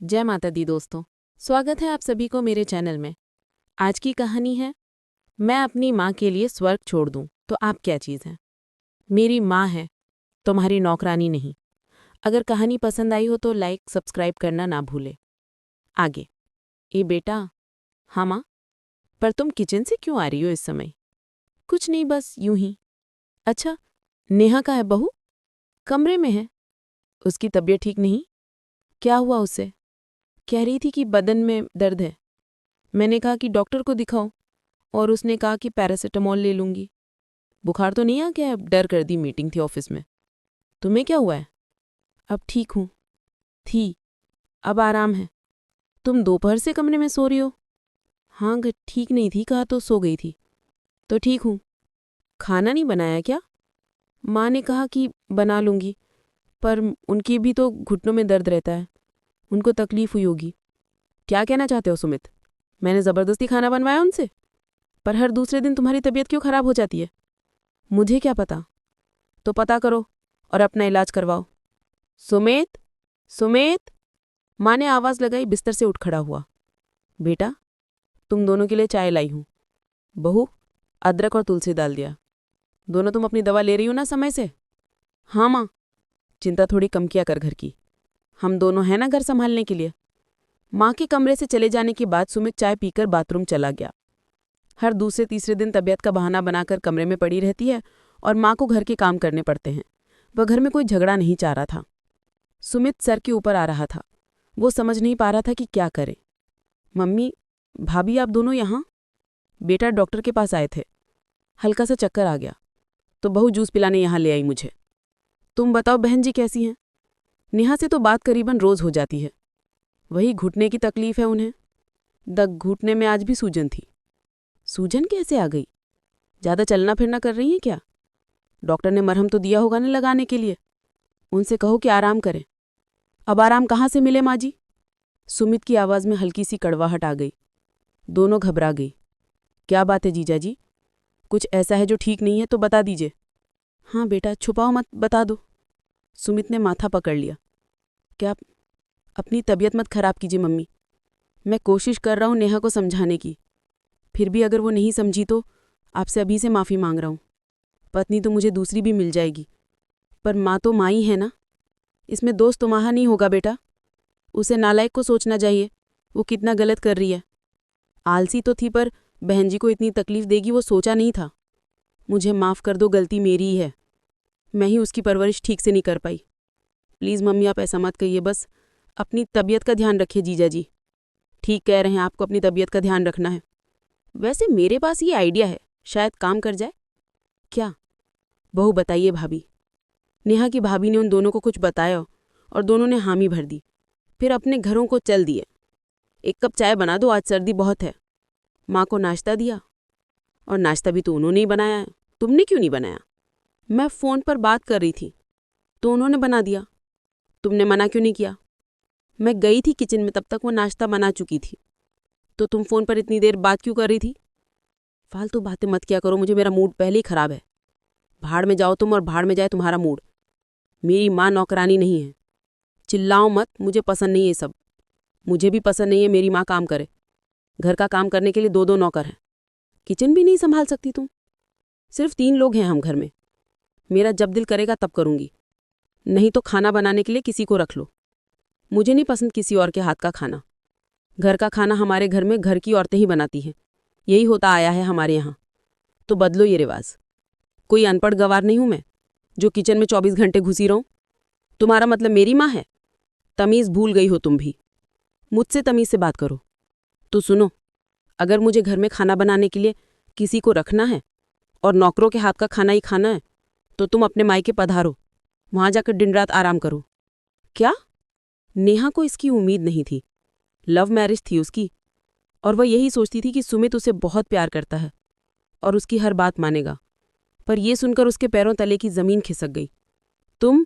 जय माता दी दोस्तों, स्वागत है आप सभी को मेरे चैनल में। आज की कहानी है मैं अपनी माँ के लिए स्वर्ग छोड़ दूँ तो आप क्या चीज़ हैं। मेरी माँ है, तुम्हारी नौकरानी नहीं। अगर कहानी पसंद आई हो तो लाइक सब्सक्राइब करना ना भूले। आगे। ए बेटा। हाँ माँ, पर तुम किचन से क्यों आ रही हो इस समय? कुछ नहीं, बस यूं ही। अच्छा, नेहा का है बहू? कमरे में है। उसकी तबीयत ठीक नहीं? क्या हुआ उसे? कह रही थी कि बदन में दर्द है। मैंने कहा कि डॉक्टर को दिखाओ और उसने कहा कि पैरासिटामॉल ले लूंगी। बुखार तो नहीं आ गया? डर कर दी, मीटिंग थी ऑफिस में। तुम्हें क्या हुआ है? अब ठीक हूँ। थी, अब आराम है। तुम दोपहर से कमरे में सो रही हो? हाँ, ठीक नहीं थी, कहा तो सो गई थी। तो ठीक हूँ। खाना नहीं बनाया क्या? माँ ने कहा कि बना लूंगी, पर उनकी भी तो घुटनों में दर्द रहता है, उनको तकलीफ हुई होगी। क्या कहना चाहते हो सुमित? मैंने ज़बरदस्ती खाना बनवाया उनसे? पर हर दूसरे दिन तुम्हारी तबीयत क्यों खराब हो जाती है? मुझे क्या पता। तो पता करो और अपना इलाज करवाओ। सुमित, सुमित! माँ ने आवाज़ लगाई, बिस्तर से उठ खड़ा हुआ। बेटा, तुम दोनों के लिए चाय लाई हूँ। बहू, अदरक और तुलसी डाल दिया। दोनों तुम अपनी दवा ले रही हो ना समय से? हाँ माँ। चिंता थोड़ी कम किया कर घर की, हम दोनों हैं ना घर संभालने के लिए। माँ के कमरे से चले जाने के बाद सुमित चाय पीकर बाथरूम चला गया। हर दूसरे तीसरे दिन तबीयत का बहाना बनाकर कमरे में पड़ी रहती है और माँ को घर के काम करने पड़ते हैं। वह घर में कोई झगड़ा नहीं चाह रहा था। सुमित सर के ऊपर आ रहा था। वो समझ नहीं पा रहा था कि क्या करे। मम्मी, भाभी, आप दोनों यहाँ? बेटा डॉक्टर के पास आए थे, हल्का सा चक्कर आ गया तो बहू जूस पिलाने यहाँ ले आई मुझे। तुम बताओ बहन जी कैसी हैं? नेहा से तो बात करीबन रोज हो जाती है। वही घुटने की तकलीफ है उन्हें। घुटने में आज भी सूजन थी। सूजन कैसे आ गई? ज़्यादा चलना फिरना कर रही हैं क्या? डॉक्टर ने मरहम तो दिया होगा ना लगाने के लिए। उनसे कहो कि आराम करें। अब आराम कहाँ से मिले माँ जी? सुमित की आवाज़ में हल्की सी कड़वाहट आ गई। दोनों घबरा गई। क्या बात है जीजा जी? कुछ ऐसा है जो ठीक नहीं है तो बता दीजिए। हाँ बेटा, छुपाओ मत, बता दो। सुमित ने माथा पकड़ लिया। क्या? अपनी तबीयत मत खराब कीजिए मम्मी। मैं कोशिश कर रहा हूँ नेहा को समझाने की, फिर भी अगर वो नहीं समझी तो आपसे अभी से माफ़ी मांग रहा हूँ। पत्नी तो मुझे दूसरी भी मिल जाएगी, पर माँ तो माँ ही है ना। इसमें दोस्त तुम्हारा नहीं होगा बेटा। उसे नालायक को सोचना चाहिए, वो कितना गलत कर रही है। आलसी तो थी, पर बहन जी को इतनी तकलीफ देगी वो सोचा नहीं था। मुझे माफ़ कर दो, गलती मेरी ही है। मैं ही उसकी परवरिश ठीक से नहीं कर पाई। प्लीज़ मम्मी, आप ऐसा मत कहिए, बस अपनी तबीयत का ध्यान रखिए जीजा जी। ठीक कह रहे हैं, आपको अपनी तबीयत का ध्यान रखना है। वैसे मेरे पास ये आइडिया है, शायद काम कर जाए। क्या? बहू बताइए भाभी। नेहा की भाभी ने उन दोनों को कुछ बताया और दोनों ने हामी भर दी, फिर अपने घरों को चल दिए। एक कप चाय बना दो, आज सर्दी बहुत है। माँ को नाश्ता दिया, और नाश्ता भी तो उन्होंने ही बनाया है, तुमने क्यों नहीं बनाया? मैं फ़ोन पर बात कर रही थी तो उन्होंने बना दिया। तुमने मना क्यों नहीं किया? मैं गई थी किचन में, तब तक वो नाश्ता बना चुकी थी। तो तुम फ़ोन पर इतनी देर बात क्यों कर रही थी? फालतू बातें मत किया करो, मुझे मेरा मूड पहले ही ख़राब है। भाड़ में जाओ तुम और भाड़ में जाए तुम्हारा मूड। मेरी माँ नौकरानी नहीं है। चिल्लाओ मत, मुझे पसंद नहीं है सब। मुझे भी पसंद नहीं है मेरी माँ काम करे। घर का काम करने के लिए दो दो नौकर हैं। किचन भी नहीं संभाल सकती तुम? सिर्फ 3 लोग हैं हम घर में। मेरा जब दिल करेगा तब करूँगी, नहीं तो खाना बनाने के लिए किसी को रख लो। मुझे नहीं पसंद किसी और के हाथ का खाना। घर का खाना हमारे घर में घर की औरतें ही बनाती हैं, यही होता आया है हमारे यहाँ। तो बदलो ये रिवाज। कोई अनपढ़ गवार नहीं हूँ मैं जो किचन में 24 घंटे घुसी रहूँ। तुम्हारा मतलब मेरी माँ है? तमीज़ भूल गई हो तुम भी। मुझसे तमीज़ से बात करो। तो सुनो, अगर मुझे घर में खाना बनाने के लिए किसी को रखना है और नौकरों के हाथ का खाना ही खाना है तो तुम अपने मायके पधारो, वहाँ जाकर दिन रात आराम करो। क्या? नेहा को इसकी उम्मीद नहीं थी। लव मैरिज थी उसकी, और वह यही सोचती थी कि सुमित उसे बहुत प्यार करता है और उसकी हर बात मानेगा। पर यह सुनकर उसके पैरों तले की ज़मीन खिसक गई। तुम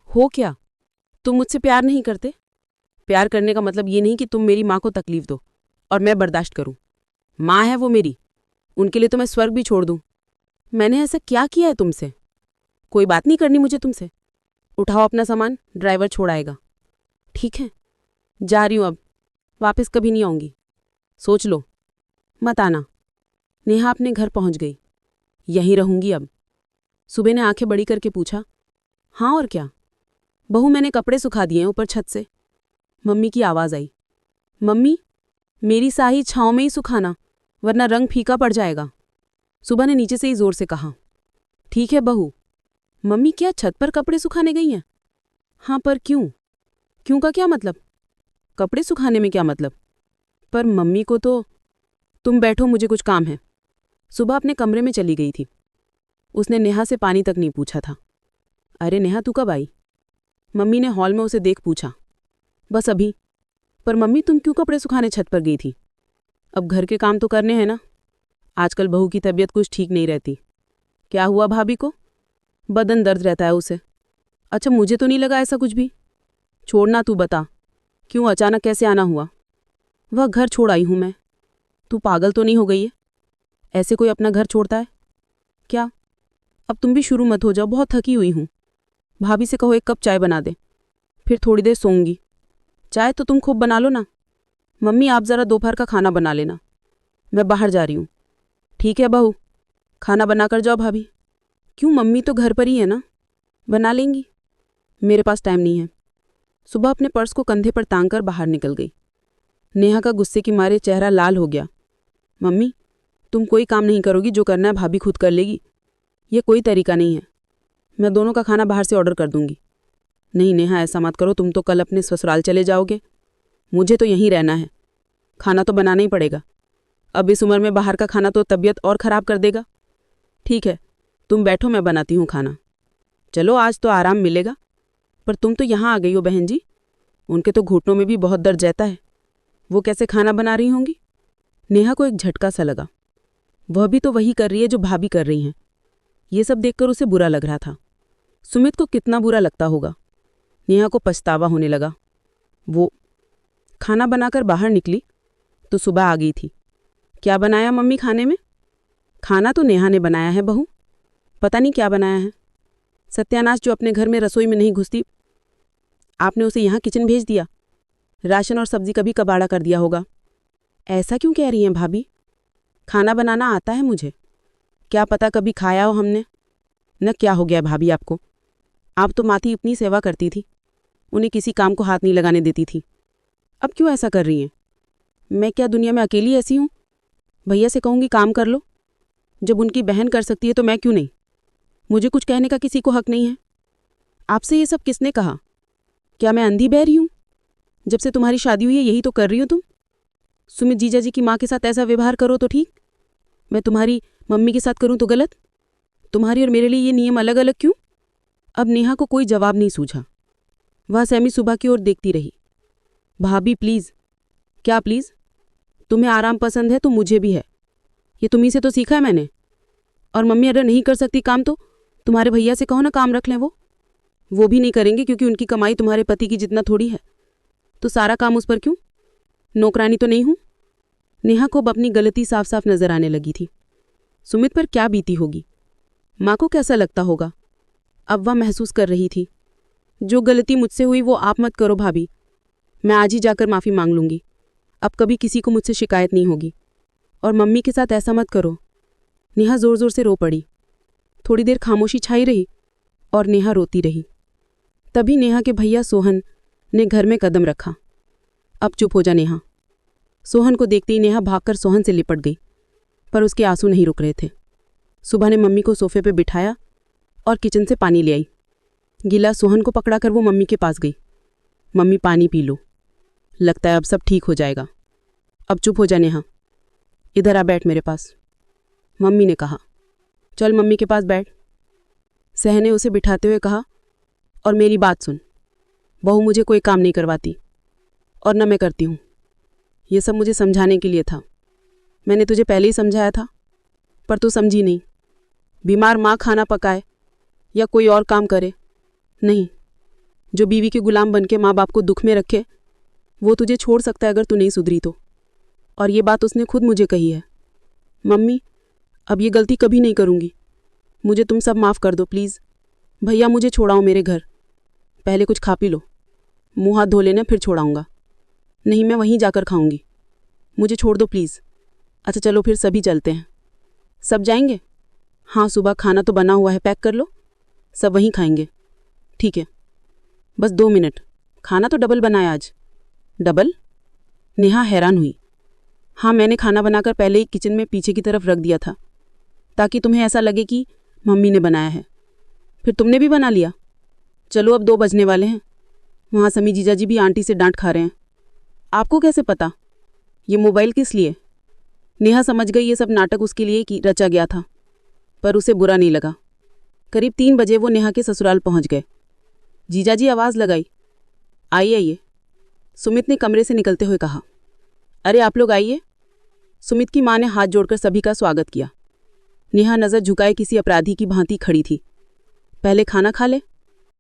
हो क्या? तुम मुझसे प्यार नहीं करते? प्यार करने का मतलब ये नहीं कि तुम मेरी माँ को तकलीफ दो और मैं बर्दाश्त करूँ। माँ है वो मेरी, उनके लिए तो मैं स्वर्ग भी छोड़ दूँ। मैंने ऐसा क्या किया है तुमसे? कोई बात नहीं करनी मुझे तुमसे। उठाओ अपना सामान, ड्राइवर छोड़ आएगा। ठीक है, जा रही हूँ अब, वापस कभी नहीं आऊँगी। सोच लो, मत आना। नेहा अपने घर पहुँच गई। यहीं रहूँगी अब। सुबह ने आंखें बड़ी करके पूछा, हाँ और क्या? बहू, मैंने कपड़े सुखा दिए हैं ऊपर छत से। मम्मी की आवाज़ आई। मम्मी, मेरी साही छाँव में ही सुखाना, वरना रंग फीका पड़ जाएगा। सुबह ने नीचे से ही जोर से कहा। ठीक है बहू। मम्मी, क्या छत पर कपड़े सुखाने गई हैं? हाँ, पर क्यों? क्यों का क्या मतलब? कपड़े सुखाने में क्या मतलब? पर मम्मी को तो। तुम बैठो, मुझे कुछ काम है। सुबह अपने कमरे में चली गई थी। उसने नेहा से पानी तक नहीं पूछा था। अरे नेहा, तू कब आई? मम्मी ने हॉल में उसे देख पूछा। बस अभी। पर मम्मी, तुम क्यों कपड़े सुखाने छत पर गई थी? अब घर के काम तो करने हैं ना। आजकल बहू की तबीयत कुछ ठीक नहीं रहती। क्या हुआ भाभी को? बदन दर्द रहता है उसे। अच्छा, मुझे तो नहीं लगा ऐसा कुछ भी। छोड़ना, तू बता, क्यों अचानक कैसे आना हुआ? वह घर छोड़ आई हूं मैं। तू पागल तो नहीं हो गई है? ऐसे कोई अपना घर छोड़ता है क्या? अब तुम भी शुरू मत हो जाओ, बहुत थकी हुई हूं। भाभी से कहो 1 कप चाय बना दे, फिर थोड़ी देर सोऊंगी। चाय तो तुम खूब बना लो ना। मम्मी, आप ज़रा दोपहर का खाना बना लेना, मैं बाहर जा रही हूँ। ठीक है बहू, खाना बना कर जाओ भाभी। क्यों, मम्मी तो घर पर ही है ना, बना लेंगी। मेरे पास टाइम नहीं है। सुबह अपने पर्स को कंधे पर टांग कर बाहर निकल गई। नेहा का गुस्से के मारे चेहरा लाल हो गया। मम्मी, तुम कोई काम नहीं करोगी, जो करना है भाभी खुद कर लेगी। ये कोई तरीका नहीं है। मैं दोनों का खाना बाहर से ऑर्डर कर दूंगी। नहीं नेहा, ऐसा मत करो, तुम तो कल अपने ससुराल चले जाओगे। मुझे तो यहीं रहना है। खाना तो बनाना ही पड़ेगा। अब इस उम्र में बाहर का खाना तो तबीयत और ख़राब कर देगा। ठीक है, तुम बैठो, मैं बनाती हूँ खाना। चलो, आज तो आराम मिलेगा। पर तुम तो यहाँ आ गई हो बहन जी। उनके तो घुटनों में भी बहुत दर्द रहता है, वो कैसे खाना बना रही होंगी? नेहा को एक झटका सा लगा। वह भी तो वही कर रही है जो भाभी कर रही हैं। ये सब देखकर उसे बुरा लग रहा था। सुमित को कितना बुरा लगता होगा। नेहा को पछतावा होने लगा। वो खाना बनाकर बाहर निकली तो सुबह आ गई थी। क्या बनाया मम्मी खाने में? खाना तो नेहा ने बनाया है बहू। पता नहीं क्या बनाया है। सत्यानाश जो अपने घर में रसोई में नहीं घुसती, आपने उसे यहाँ किचन भेज दिया। राशन और सब्जी का भी कबाड़ा कर दिया होगा। ऐसा क्यों कह रही हैं भाभी? खाना बनाना आता है मुझे। क्या पता कभी खाया हो हमने। न क्या हो गया भाभी आपको? आप तो माँ की इतनी सेवा करती थी, उन्हें किसी काम को हाथ नहीं लगाने देती थी। अब क्यों ऐसा कर रही हैं? मैं क्या दुनिया में अकेली ऐसी हूँ? भैया से कहूँगी काम कर लो। जब उनकी बहन कर सकती है तो मैं क्यों नहीं? मुझे कुछ कहने का किसी को हक नहीं है। आपसे ये सब किसने कहा? क्या मैं अंधी बहरी हूँ? जब से तुम्हारी शादी हुई है यही तो कर रही हो तुम। सुमित जीजा जी की माँ के साथ ऐसा व्यवहार करो तो ठीक, मैं तुम्हारी मम्मी के साथ करूँ तो गलत। तुम्हारी और मेरे लिए ये नियम अलग अलग क्यों? अब नेहा को कोई जवाब नहीं सूझा। वह सहमी सुबह की ओर देखती रही। भाभी प्लीज़। क्या प्लीज़? तुम्हें आराम पसंद है तो मुझे भी है। ये तुम्ही से तो सीखा है मैंने। और मम्मी अगर नहीं कर सकती काम तो तुम्हारे भैया से कहो ना काम रख लें। वो भी नहीं करेंगे क्योंकि उनकी कमाई तुम्हारे पति की जितना थोड़ी है। तो सारा काम उस पर क्यों? नौकरानी तो नहीं हूँ। नेहा को अब अपनी गलती साफ साफ नजर आने लगी थी। सुमित पर क्या बीती होगी, माँ को कैसा लगता होगा, अब वह महसूस कर रही थी। जो गलती मुझसे हुई वो आप मत करो भाभी। मैं आज ही जाकर माफ़ी मांग लूँगी। अब कभी किसी को मुझसे शिकायत नहीं होगी। और मम्मी के साथ ऐसा मत करो। नेहा ज़ोर ज़ोर से रो पड़ी। थोड़ी देर खामोशी छाई रही और नेहा रोती रही। तभी नेहा के भैया सोहन ने घर में कदम रखा। अब चुप हो जा नेहा। सोहन को देखते ही नेहा भागकर सोहन से लिपट गई, पर उसके आंसू नहीं रुक रहे थे। सुबह ने मम्मी को सोफे पे बिठाया और किचन से पानी ले आई। गिलास सोहन को पकड़ाकर वो मम्मी के पास गई। मम्मी पानी पी लो, लगता है अब सब ठीक हो जाएगा। अब चुप हो जा नेहा, इधर आ बैठ मेरे पास, मम्मी ने कहा। चल मम्मी के पास बैठ, सह ने उसे बिठाते हुए कहा। और मेरी बात सुन, बहू मुझे कोई काम नहीं करवाती और न मैं करती हूँ। ये सब मुझे समझाने के लिए था। मैंने तुझे पहले ही समझाया था, पर तू समझी नहीं। बीमार माँ खाना पकाए या कोई और काम करे नहीं, जो बीवी के गुलाम बनके माँ बाप को दुख में रखे वो तुझे छोड़ सकता है अगर तू नहीं सुधरी तो। और ये बात उसने खुद मुझे कही है। मम्मी, अब ये गलती कभी नहीं करूँगी। मुझे तुम सब माफ़ कर दो प्लीज़। भैया मुझे छोड़ाओ मेरे घर। पहले कुछ खा पी लो, मुँह हाथ धो लेना फिर छोड़ाऊँगा। नहीं, मैं वहीं जाकर खाऊंगी। मुझे छोड़ दो प्लीज़। अच्छा चलो फिर सभी चलते हैं। सब जाएंगे? हाँ, सुबह खाना तो बना हुआ है, पैक कर लो, सब वहीं खाएंगे। ठीक है, बस 2 मिनट। खाना तो डबल बनाया आज। डबल? नेहा हैरान हुई। हाँ, मैंने खाना बनाकर पहले ही किचन में पीछे की तरफ रख दिया था ताकि तुम्हें ऐसा लगे कि मम्मी ने बनाया है। फिर तुमने भी बना लिया? चलो अब 2 बजने वाले हैं। वहाँ समी जीजाजी भी आंटी से डांट खा रहे हैं। आपको कैसे पता? ये मोबाइल किस लिए? नेहा समझ गई ये सब नाटक उसके लिए कि रचा गया था, पर उसे बुरा नहीं लगा। करीब 3 बजे वो नेहा के ससुराल पहुंच गए। जीजाजी आवाज़ लगाई, आइए आइए। सुमित ने कमरे से निकलते हुए कहा, अरे आप लोग आइए। सुमित की माँ ने हाथ जोड़कर सभी का स्वागत किया। नेहा नज़र झुकाए किसी अपराधी की भांति खड़ी थी। पहले खाना खा ले,